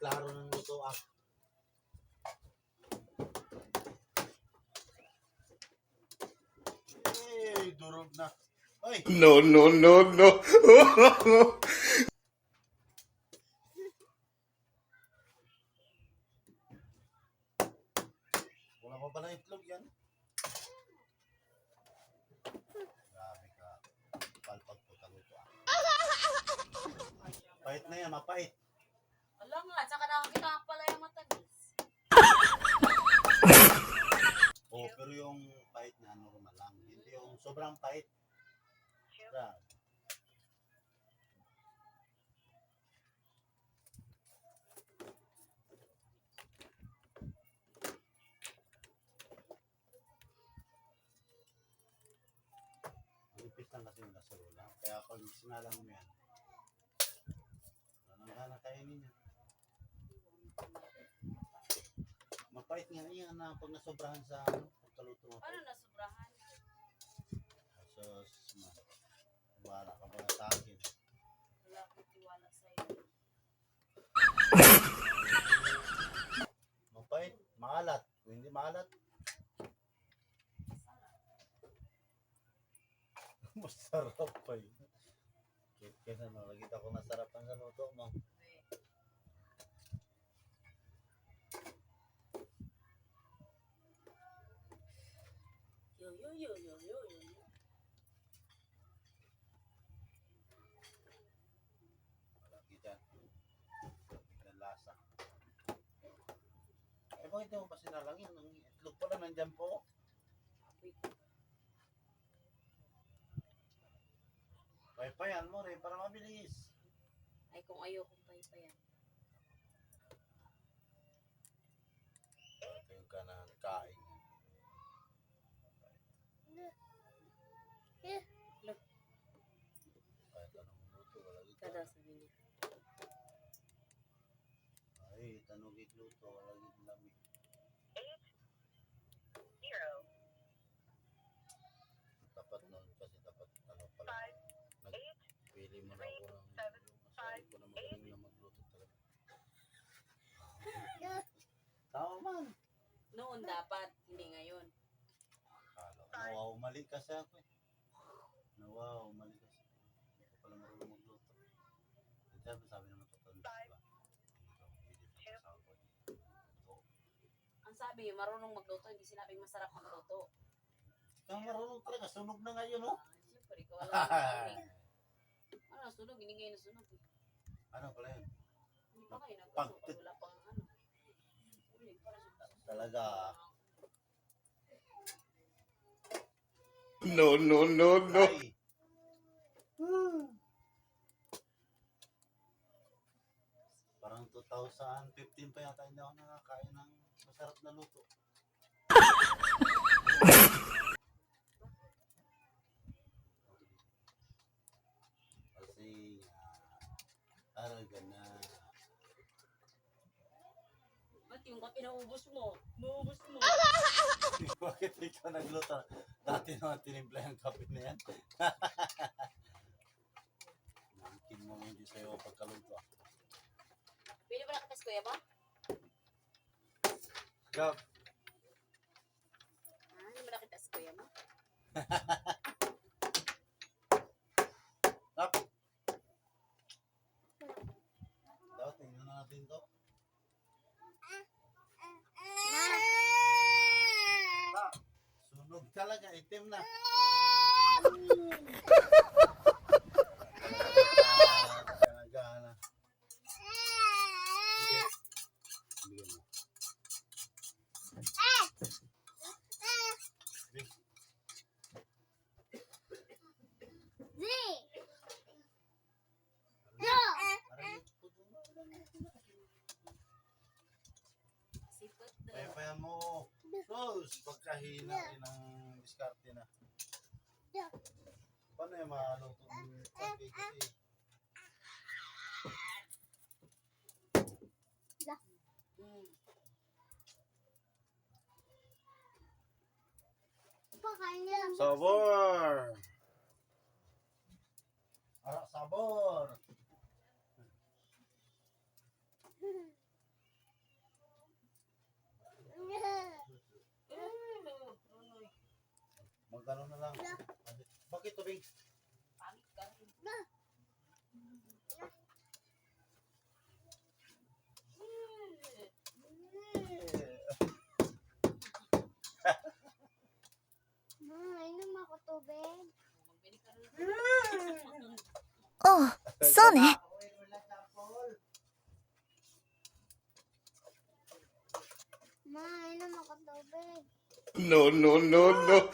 klaro ng luto ah. Eh, durog na. Oy! No, no, no, no. Wala pa pala itlog yan. Grabe ka. Palpag po taluto ah. Pahit na yan, mapahit. Alam nga, saka nakakita ka pala yung matamis. Oh, pero yung pahit niya normal lang. Hindi yung sobrang pahit. Grabe. Malipit lang kasi yung gasolina. Kaya pag sinalang mo yan, anong gana kainin yan? Mapait nga yan na pag nasobrahan sa pagkaluto mo. Paano nasobrahan? Sos, wala ka ba sa akin? Wala akong tiwala sa'yo. Mapait, maalat. Kung hindi maalat, masarap pa yun. Kaya na, nakita ko nasarapan sa luto mo. Yo, yo, yo, yo, yo, yo. Malaki dyan. Ang lasa. Eh, bakit mo pa sinalangin? Ang itlog pala nandyan po. Wait. Paypayan mo rin para mabilis. Ay, kung ayokong paypayan. Kayo ka na kain. Kahit anong luto, wala dito. Kada sabi niya. Ay, tanong luto, wala dito lamig. 0. Tapat nun kasi dapat ano pala. Nagpili mo na ako ng masabi ko na magaling na magluto talaga. Tama man. Noon dapat, hindi ngayon. Nawaw, mali kasi ako eh. Nawaw, mali kasi. Hindi ko pala marunong magluto. Sabi naman totoo, diba? Ang sabi, marunong magluto, hindi sinabing masarap magluto. Ikaw marunong talaga, sunog na ngayon oh. Siyempre, ikaw wala nang ano, sunog, hindi ngayon na sunog. Ano pala yun? Hindi pa kayo nagluto, wala pang ano. Ulit, para siya. Talaga. No, no, no, no. Ay. Parang 2015 pa yata hindi ako nakakain ng masarap na luto. Kasi araga na. Ba't yung kape naubos mo? Maubos mo. Bakit ikaw nagluto? Dati naman tinimpla yung kape na yan. Nangkin mo hindi sa'yo pagkaluto. Pili ba nakatas kuya ba? Gab. Hindi ba nakatas kuya mo? Gab. Dapat tingnan natin to. Sunog talaga, itim na. Gana. Sige. Bigyan mo. Sige. Sipot Payapayan mo. Sus, pagkahina rin ang diskarte na. Paano yung maluto ng kape kasi? Sabor! Ara, sabor! Inom ako tubig. Oh, そうね。 Ma, inom ako tubig. No, no, no, no.